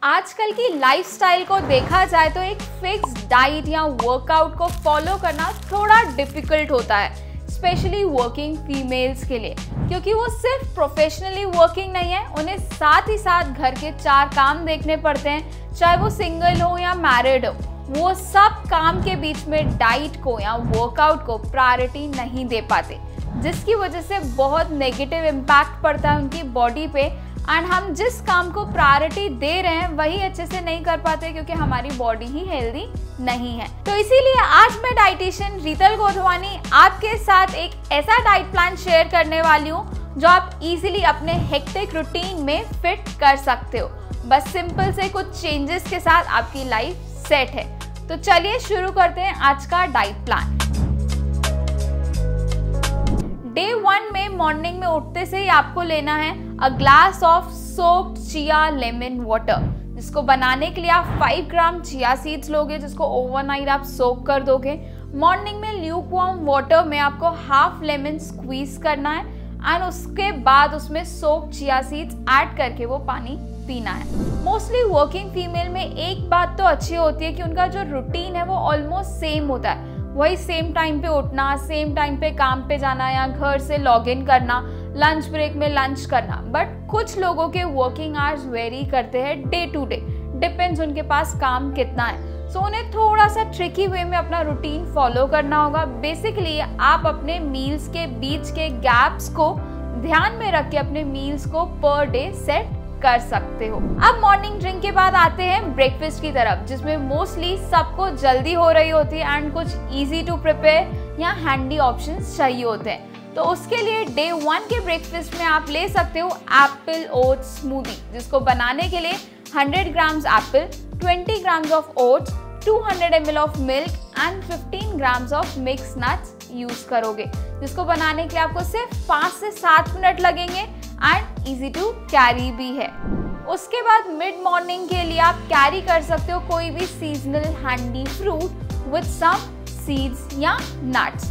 आजकल की लाइफस्टाइल को देखा जाए तो एक फिक्स डाइट या वर्कआउट को फॉलो करना थोड़ा डिफिकल्ट होता है, स्पेशली वर्किंग फीमेल्स के लिए, क्योंकि वो सिर्फ प्रोफेशनली वर्किंग नहीं है, उन्हें साथ ही साथ घर के 4 काम देखने पड़ते हैं, चाहे वो सिंगल हो या मैरिड हो। वो सब काम के बीच में डाइट को या वर्कआउट को प्रायोरिटी नहीं दे पाते, जिसकी वजह से बहुत नेगेटिव इम्पैक्ट पड़ता है उनकी बॉडी पे। एंड हम जिस काम को प्रायोरिटी दे रहे हैं वही अच्छे से नहीं कर पाते, क्योंकि हमारी बॉडी ही हेल्दी नहीं है। तो इसीलिए आज मैं डाइटिशियन रीतल गोधवानी आपके साथ एक ऐसा डाइट प्लान शेयर करने वाली हूँ जो आप इजीली अपने हेक्टिक रूटीन में फिट कर सकते हो। बस सिंपल से कुछ चेंजेस के साथ आपकी लाइफ सेट है। तो चलिए शुरू करते हैं आज का डाइट प्लान। डे 1 में मॉर्निंग में उठते से ही आपको लेना है अ glass of soaked chia lemon water, जिसको बनाने के लिए आप 5 ग्राम चिया सीड्स लोगे, जिसको ओवरनाइट आप सोक कर दोगे। मॉर्निंग में ल्यूकवार्म वाटर में आपको हाफ लेमन स्क्वीज करना है एंड उसके बाद उसमें सोक्ड चिया सीड्स ऐड करके वो पानी पीना है। मोस्टली वर्किंग फीमेल में एक बात तो अच्छी होती है कि उनका जो रूटीन है वो ऑलमोस्ट सेम होता है, वही सेम टाइम पे उठना, सेम टाइम पे काम पे जाना या घर से लॉग इन करना, लंच ब्रेक में लंच करना। बट कुछ लोगों के वर्किंग आवर्स वेरी करते हैं डे टू डे, डिपेंड्स उनके पास काम कितना है। सो उन्हें थोड़ा सा ट्रिकी वे में अपना रूटीन फॉलो करना होगा। बेसिकली आप अपने मील्स के बीच के गैप्स को ध्यान में रख के अपने मील्स को पर डे सेट कर सकते हो। अब मॉर्निंग ड्रिंक के बाद आते हैं ब्रेकफास्ट की तरफ, जिसमें मोस्टली सबको जल्दी हो रही होती है एंड कुछ इजी टू प्रिपेयर या हैंडी ऑप्शंस चाहिए होते हैं। तो उसके लिए डे 1 के ब्रेकफास्ट में आप ले सकते हो एप्पल ओट्स स्मूदी, जिसको बनाने के लिए 100 grams Apple, 20 grams of oats, 200 ml of milk and 15 grams of mix nuts use करोगे, जिसको बनाने के लिए आपको सिर्फ 5 से 7 मिनट लगेंगे एंड इजी टू कैरी भी है। उसके बाद मिड मॉर्निंग के लिए आप कैरी कर सकते हो कोई भी seasonal handy fruit with some seeds या नट्स।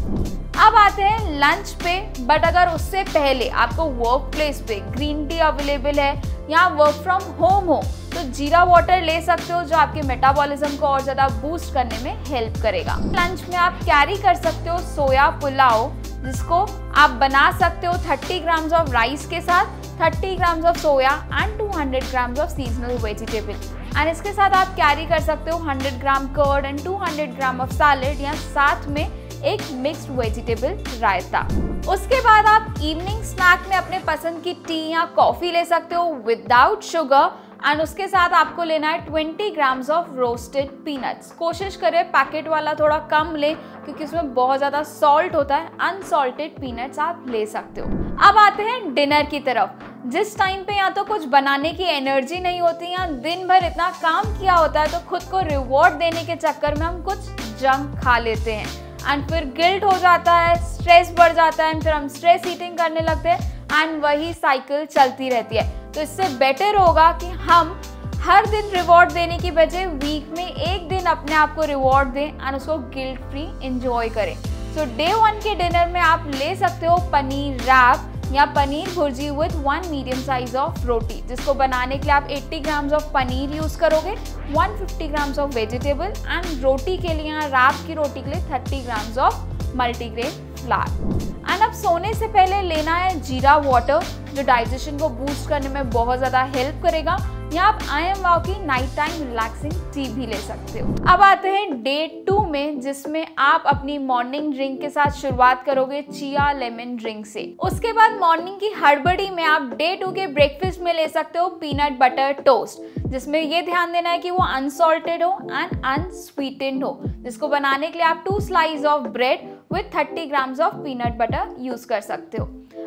अब आते हैं लंच पे, बट अगर उससे पहले आपको वर्क प्लेस पे ग्रीन टी अवेलेबल है या वर्क फ्रॉम होम हो तो जीरा वाटर ले सकते हो, जो आपके मेटाबॉलिज्म को और ज़्यादा बूस्ट करने में हेल्प करेगा। लंच में आप कैरी कर सकते हो सोया पुलाव, जिसको आप बना सकते हो 30 ग्राम्स ऑफ राइस के साथ, 30 grams of soya and 200 grams of seasonal vegetable. And इसके साथ आप कैरी कर सकते हो 100 gram curd and 200 gram of salad या साथ में एक मिक्स्ड वेजिटेबल रायता। उसके बाद आप इवनिंग स्नैक में अपने पसंद की टी या कॉफ़ी ले सकते हो विदाउट शुगर एंड उसके साथ आपको लेना है 20 ग्राम्स ऑफ रोस्टेड पीनट्स। कोशिश करें पैकेट वाला थोड़ा कम लें, क्योंकि उसमें बहुत ज़्यादा सॉल्ट होता है। अनसॉल्टेड पीनट्स आप ले सकते हो। अब आते हैं डिनर की तरफ, जिस टाइम पे या तो कुछ बनाने की एनर्जी नहीं होती या दिन भर इतना काम किया होता है, तो खुद को रिवॉर्ड देने के चक्कर में हम कुछ जंक खा लेते हैं एंड फिर गिल्ट हो जाता है, स्ट्रेस बढ़ जाता है एंड फिर हम स्ट्रेस ईटिंग करने लगते हैं एंड वही साइकिल चलती रहती है। तो इससे बेटर होगा कि हम हर दिन रिवॉर्ड देने की बजाय वीक में एक दिन अपने आप को रिवॉर्ड दें एंड उसको गिल्ट फ्री एंजॉय करें। सो डे 1 के डिनर में आप ले सकते हो पनीर रैप या paneer bhurji with 1 medium size of roti, जिसको बनाने के लिए आप 80 ग्राम्स ऑफ पनीर यूज करोगे, 150 ग्राम्स ऑफ वेजिटेबल एंड रोटी के लिए या रैप की रोटी के लिए 30 grams of multigrain flower. And अब सोने से पहले लेना है जीरा वाटर, जो डाइजेशन को बूस्ट करने में बहुत ज़्यादा हेल्प करेगा, या आप आई.एम. वाओ की नाइट टाइम रिलैक्सिंग टी भी ले सकते हो। अब आते हैं डे 2 में, जिसमें आप अपनी मॉर्निंग ड्रिंक के साथ शुरुआत करोगे चिया लेमन ड्रिंक से। उसके बाद मॉर्निंग की हड़बड़ी में आप डे 2 के ब्रेकफास्ट में ले सकते हो पीनट बटर टोस्ट, जिसमें ये ध्यान देना है कि वो अनसॉल्टेड हो एंड अनस्वीटेंड हो, जिसको बनाने के लिए आप 2 slice of bread with 30 grams of peanut butter use कर सकते हो।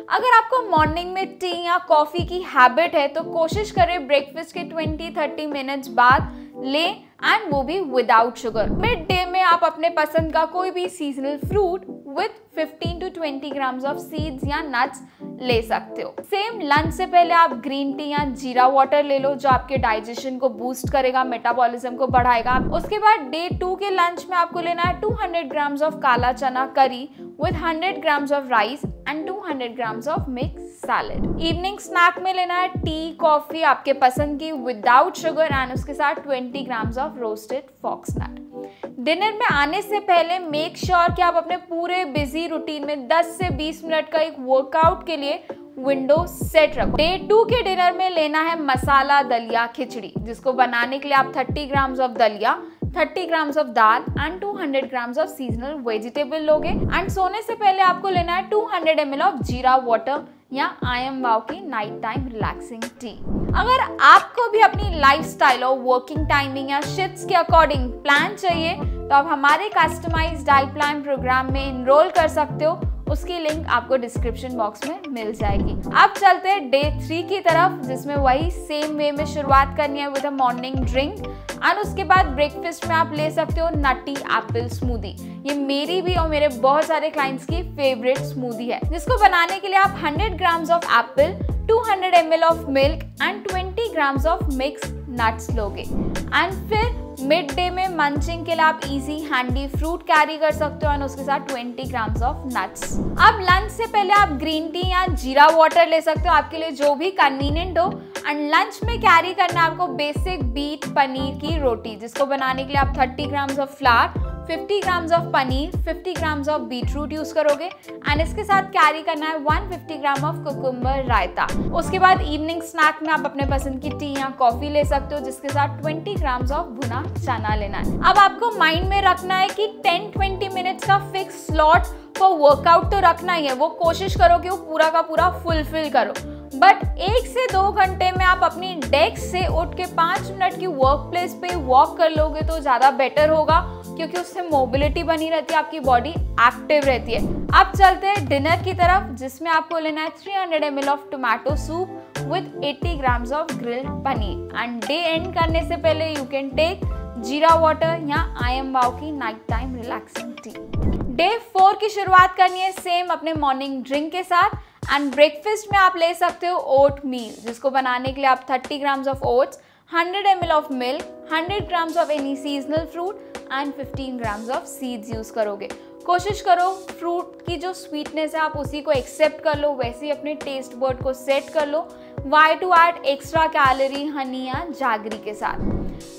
अगर आपको मॉर्निंग में टी या कॉफ़ी की हैबिट है तो कोशिश करें ब्रेकफास्ट के 20-30 मिनट्स बाद ले एंड वो भी विदाउट शुगर। मिड डे में आप अपने पसंद का कोई भी seasonal fruit with 15 to 20 grams of seeds या नट्स ले सकते हो। सेम लंच से पहले आप ग्रीन टी या जीरा वाटर ले लो जो आपके डाइजेशन को बूस्ट करेगा, मेटाबॉलिज्म को बढ़ाएगा। उसके बाद डे 2 के लंच में आपको लेना है 200 ग्राम्स ऑफ काला चना करी with 100 grams of rice and 200 grams of mixed salad। Evening snack में लेना है टी, कॉफी आपके पसंद की विदाउट शुगर एंड उसके साथ 20 grams of roasted foxnut। Dinner में आने से पहले मेक श्योर कि आप अपने पूरे बिजी रूटीन में 10 से 20 मिनट का एक वर्कआउट के लिए विंडो सेट रखो। डे 2 के डिनर में लेना है मसाला दलिया खिचड़ी, जिसको बनाने के लिए आप 30 ग्राम्स ऑफ दलिया, 30 grams of dal and 200 grams of seasonal vegetable लोगे। एंड सोने से पहले आपको लेना है 200 ml ऑफ जीरा वाटर या आई एम वाओ की नाइट टाइम रिलैक्सिंग टी। अगर आपको भी अपनी लाइफस्टाइल और वर्किंग टाइमिंग या शिफ्ट्स के अकॉर्डिंग प्लान चाहिए तो आप हमारे कस्टमाइज्ड डाइट प्लान प्रोग्राम में इनरोल कर सकते हो। उसकी लिंक आपको डिस्क्रिप्शन बॉक्स में मिल जाएगी। अब चलते हैं डे 3 की तरफ, जिसमें वही सेम वे में शुरुआत करनी है with a morning drink and उसके बाद ब्रेकफास्ट में आप ले सकते हो नटी एप्पल स्मूदी। ये मेरी भी और मेरे बहुत सारे क्लाइंट्स की फेवरेट स्मूदी है, जिसको बनाने के लिए आप 100 grams of Apple, 200 ml of milk and 20 grams of mix nuts लोगे। एंड फिर मिड डे में मंचिंग के लिए आप इजी हैंडी फ्रूट कैरी कर सकते हो और उसके साथ 20 ग्राम्स ऑफ नट्स। अब लंच से पहले आप ग्रीन टी या जीरा वाटर ले सकते हो, आपके लिए जो भी कन्वीनियंट हो। एंड लंच में कैरी करना है आपको बेसिक बीट पनीर की रोटी, जिसको बनाने के लिए आप 30 grams of flower, 50 grams of paneer, 50 grams of beetroot use करोगे। एंड इसके साथ कैरी करना है 150 ग्राम ऑफ कुकुम्बर रायता। उसके बाद इवनिंग स्नैक में आप अपने पसंद की टी या कॉफी ले सकते हो, जिसके साथ 20 ग्राम्स ऑफ भुना चना लेना है। अब आपको माइंड में रखना है कि 10-20 मिनट्स का फिक्स स्लॉट फॉर वर्कआउट तो रखना ही है, वो कोशिश करो कि वो पूरा का पूरा फुलफिल करो। बट 1 से 2 घंटे में आप अपनी डेस्क से उठ के 5 मिनट की वर्क प्लेस पे वॉक कर लोगे तो ज़्यादा बेटर होगा, क्योंकि उससे मोबिलिटी बनी रहती है, आपकी बॉडी एक्टिव रहती है। अब चलते हैं डिनर की तरफ, जिसमें आपको लेना है 300 ml of tomato soup with 80 grams of grilled paneer. And day and करने से पहले यू कैन टेक जीरा वाटर या आई एम वाओ की night time relaxing T. Day 4 की शुरुआत करनी है सेम अपने मॉर्निंग ड्रिंक के साथ। एंड ब्रेकफास्ट में आप ले सकते हो ओट मील, जिसको बनाने के लिए आप 30 grams of oats, 100 ml of milk, 100 grams of any seasonal fruit and 15 grams of seeds use करोगे। कोशिश करो फ्रूट की जो स्वीटनेस है आप उसी को एक्सेप्ट कर लो, वैसे ही अपने टेस्ट बर्ड को सेट कर लो। Why to add extra calorie honey या जागरी के साथ।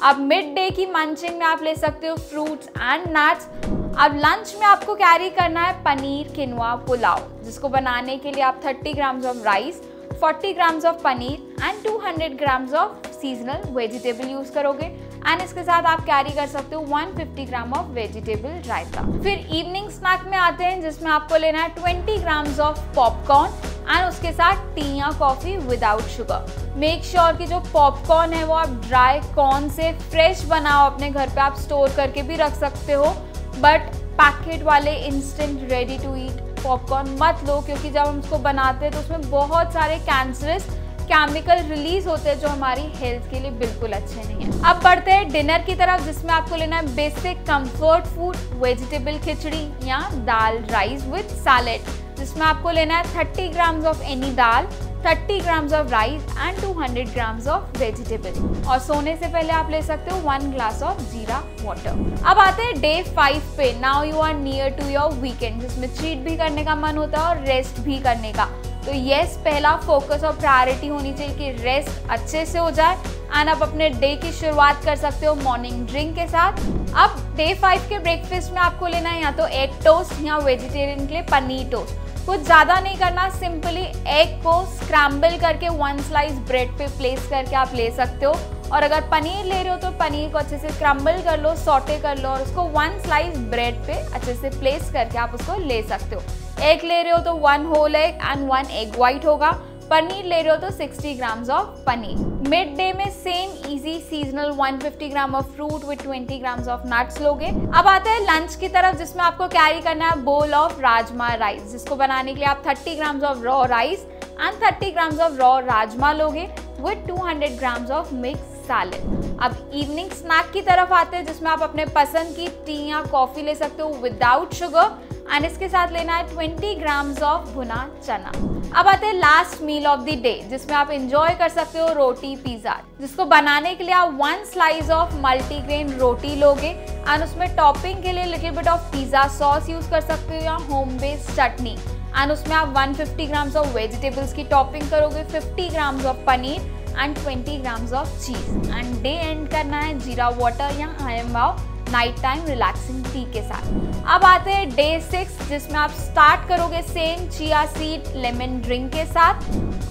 अब मिड डे की मंचिंग में आप ले सकते हो फ्रूट्स एंड नट्स। अब लंच में आपको कैरी करना है पनीर किनवा पुलाव, जिसको बनाने के लिए आप 30 grams of rice, 40 grams of paneer and 200 grams of seasonal vegetable use करोगे। एंड इसके साथ आप कैरी कर सकते हो 150 ग्राम ऑफ वेजिटेबल रायता। फिर इवनिंग स्नैक में आते हैं, जिसमें आपको लेना है 20 ग्राम्स ऑफ पॉपकॉर्न एंड उसके साथ टी या coffee without sugar. Make sure कि जो पॉपकॉर्न है वो आप ड्राई कॉर्न से फ्रेश बनाओ, अपने घर पे आप स्टोर करके भी रख सकते हो, बट पैकेट वाले instant ready to eat popcorn मत लो, क्योंकि जब हम उसको बनाते हैं तो उसमें बहुत सारे कैंसरस केमिकल रिलीज होते हैं जो हमारी हेल्थ के लिए बिल्कुल अच्छे नहीं है। अब बढ़ते हैं डिनर की तरफ, जिसमें आपको लेना है बेसिक कंफर्ट फूड वेजिटेबल खिचड़ी या दाल राइस विद सैलेड, जिसमें आपको लेना है 30 grams of any dal, 30 grams of rice and 200 grams of vegetable. और सोने से पहले आप ले सकते हो 1 ग्लास ऑफ जीरा वाटर। अब आते हैं डे 5 पे। Now you are near to your weekend, जिसमें चीट भी करने का मन होता है और रेस्ट भी करने का। तो यस, पहला फोकस और प्रायोरिटी होनी चाहिए कि रेस्ट अच्छे से हो जाए एंड आप अपने डे की शुरुआत कर सकते हो मॉर्निंग ड्रिंक के साथ। अब डे 5 के ब्रेकफास्ट में आपको लेना है या तो एग टोस्ट या वेजिटेरियन के लिए पनीर टोस्ट। कुछ ज़्यादा नहीं करना, सिंपली एग को स्क्रैम्बल करके 1 स्लाइस ब्रेड पे प्लेस करके आप ले सकते हो। और अगर पनीर ले रहे हो तो पनीर को अच्छे से क्रम्बल कर लो, सॉटे कर लो और उसको 1 स्लाइस ब्रेड पे अच्छे से प्लेस करके आप उसको ले सकते हो। एग ले रहे हो तो 1 whole egg and 1 egg white होगा। पनीर ले रहे हो तो 60 grams of paneer. Midday में same easy seasonal 150 gram of fruit with 20 grams of nuts लोगे। अब आते हैं लंच की तरफ, जिसमें आपको कैरी करना है बोल ऑफ राजमा राइस, जिसको बनाने के लिए आप 30 grams of raw rice and 30 grams of raw rajma लोगे with 200 grams of mix salad. अब इवनिंग स्नैक की तरफ आते हैं, जिसमें आप अपने पसंद की टी या कॉफी ले सकते हो विदाउट शुगर, एंड इसके साथ लेना है 20 ग्राम्स ऑफ भुना चना। अब आते हैं last meal of the day, जिसमें आप एंजॉय कर सकते हो रोटी पिज्जा, जिसको बनाने के लिए आप 1 स्लाइस ऑफ मल्टीग्रेन रोटी लोगे एंड उसमें टॉपिंग के लिए little bit of pizza sauce use कर सकते हो या होम बेस्ड चटनी, एंड उसमें आप 150 ग्राम्स ऑफ वेजिटेबल्स की टॉपिंग करोगे, 50 grams of paneer and 20 grams of cheese, and day end करना है जीरा वाटर या I M. Wow night time relaxing tea के साथ। अब आते हैं डे 6, जिसमें आप स्टार्ट करोगे same chia seed lemon drink के साथ।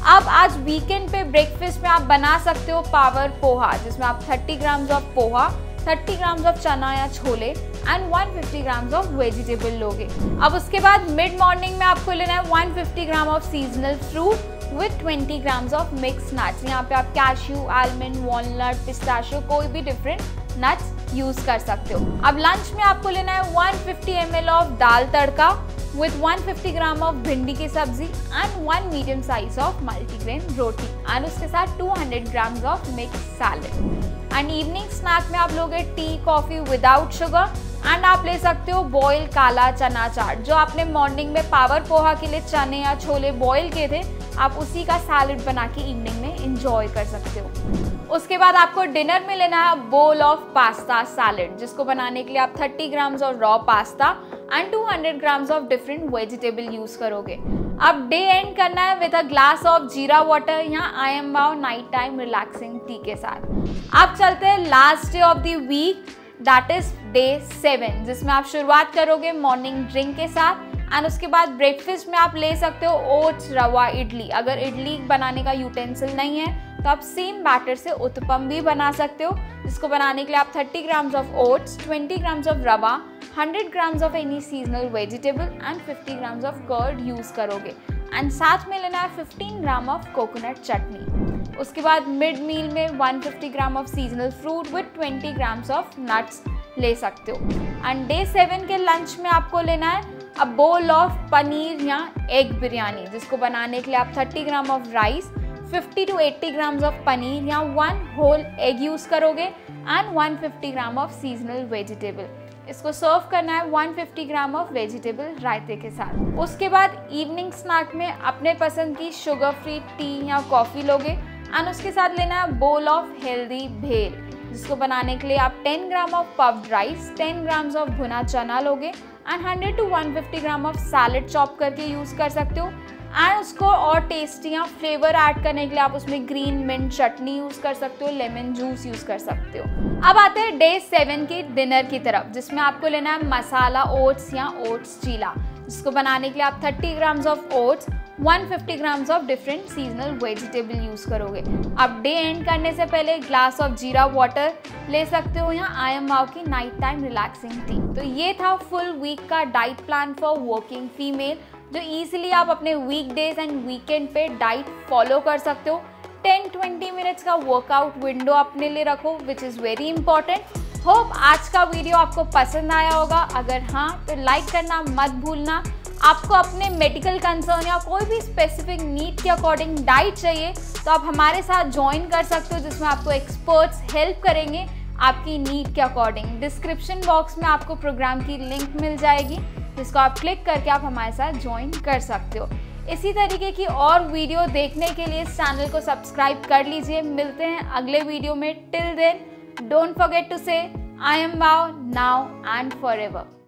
अब आज वीकेंड पे ब्रेकफास्ट में आप बना सकते हो पावर पोहा, जिसमें आप 30 grams of poha, 30 grams of चना या chole and 150 grams of vegetable लोगे। अब उसके बाद मिड मॉर्निंग में आपको लेना है 150 gram of seasonal fruit with 20 grams of mix nuts. यहाँ पे आप कैश्यू, आलमंड, वॉलनट, पिस्ताशियो कोई भी डिफरेंट नट्स यूज कर सकते हो। अब लंच में आपको लेना है 150 ml of dal tadka with 150 gram of भिंडी की सब्जी and 1 medium size of multigrain roti and उसके साथ 200 grams of mix salad. And evening snack में आप लोगे tea coffee without sugar and आप ले सकते हो बॉयल काला चना चाट, जो आपने मॉर्निंग में पावर पोहा के लिए चने या छोले बॉयल किए थे, आप उसी का सैलेड बना के इवनिंग में एंजॉय कर सकते हो। उसके बाद आपको डिनर में लेना है बोल ऑफ पास्ता सैलेड, जिसको बनाने के लिए आप 30 grams of raw pasta and 200 grams of different vegetable use करोगे। अब डे एंड करना है with a glass of jeera water या I M. Wow night time relaxing tea के साथ। अब चलते हैं last day of the week, that is day 7, जिसमें आप शुरुआत करोगे मॉर्निंग ड्रिंक के साथ एंड उसके बाद ब्रेकफास्ट में आप ले सकते हो ओट्स रवा इडली। अगर इडली बनाने का यूटेंसिल नहीं है तो आप सेम बैटर से उत्पम भी बना सकते हो, जिसको बनाने के लिए आप 30 grams of oats, 20 grams of rava, 100 grams of any seasonal vegetable and 50 grams of curd use करोगे एंड साथ में लेना है 15 ग्राम ऑफ कोकोनट चटनी। उसके बाद मिड मील में 150 gram of seasonal fruit with 20 grams of nuts ले सकते हो। एंड डे 7 के लंच में आपको लेना है अ बोल ऑफ पनीर या एग बिरयानी, जिसको बनाने के लिए आप 30 gram of rice, 50 to 80 grams of paneer या 1 होल एग यूज करोगे and 150 gram of seasonal vegetable. इसको सर्व करना है 150 ग्राम ऑफ वेजिटेबल रायते के साथ। उसके बाद इवनिंग स्नैक में अपने पसंद की शुगर फ्री टी या कॉफ़ी लोगे एंड उसके साथ लेना है बोल ऑफ हेल्दी भेल, जिसको बनाने के लिए आप 10 gram of puffed rice, 10 grams of भुना चना लोगे and 100 to 150 gram of salad chop करके यूज़ कर सकते हो एंड उसको और टेस्टी या फ्लेवर ऐड करने के लिए आप उसमें ग्रीन मिंट चटनी यूज़ कर सकते हो, लेमन जूस यूज़ कर सकते हो। अब आते हैं डे 7 की डिनर की तरफ, जिसमें आपको लेना है मसाला ओट्स या ओट्स चीला, जिसको बनाने के लिए आप 30 grams of oats, 150 grams of different seasonal vegetable use करोगे। अब डे एंड करने से पहले ग्लास ऑफ जीरा वाटर ले सकते हो या आई.एम. वाओ की नाइट टाइम रिलैक्सिंग टी। तो ये था फुल वीक का diet plan for working female, जो इजीली आप अपने वीकडेज एंड वीकेंड पे डाइट फॉलो कर सकते हो। 10-20 मिनट्स का वर्कआउट विंडो अपने लिए रखो, which is very important. Hope आज का वीडियो आपको पसंद आया होगा। अगर हाँ तो लाइक करना मत भूलना। आपको अपने मेडिकल कंसर्न या कोई भी स्पेसिफिक नीड के अकॉर्डिंग डाइट चाहिए तो आप हमारे साथ ज्वाइन कर सकते हो, जिसमें आपको एक्सपर्ट्स हेल्प करेंगे आपकी नीड के अकॉर्डिंग। डिस्क्रिप्शन बॉक्स में आपको प्रोग्राम की लिंक मिल जाएगी, जिसको आप क्लिक करके आप हमारे साथ ज्वाइन कर सकते हो। इसी तरीके की और वीडियो देखने के लिए इस चैनल को सब्सक्राइब कर लीजिए। मिलते हैं अगले वीडियो में। Till then don't forget to say I am wow now and forever.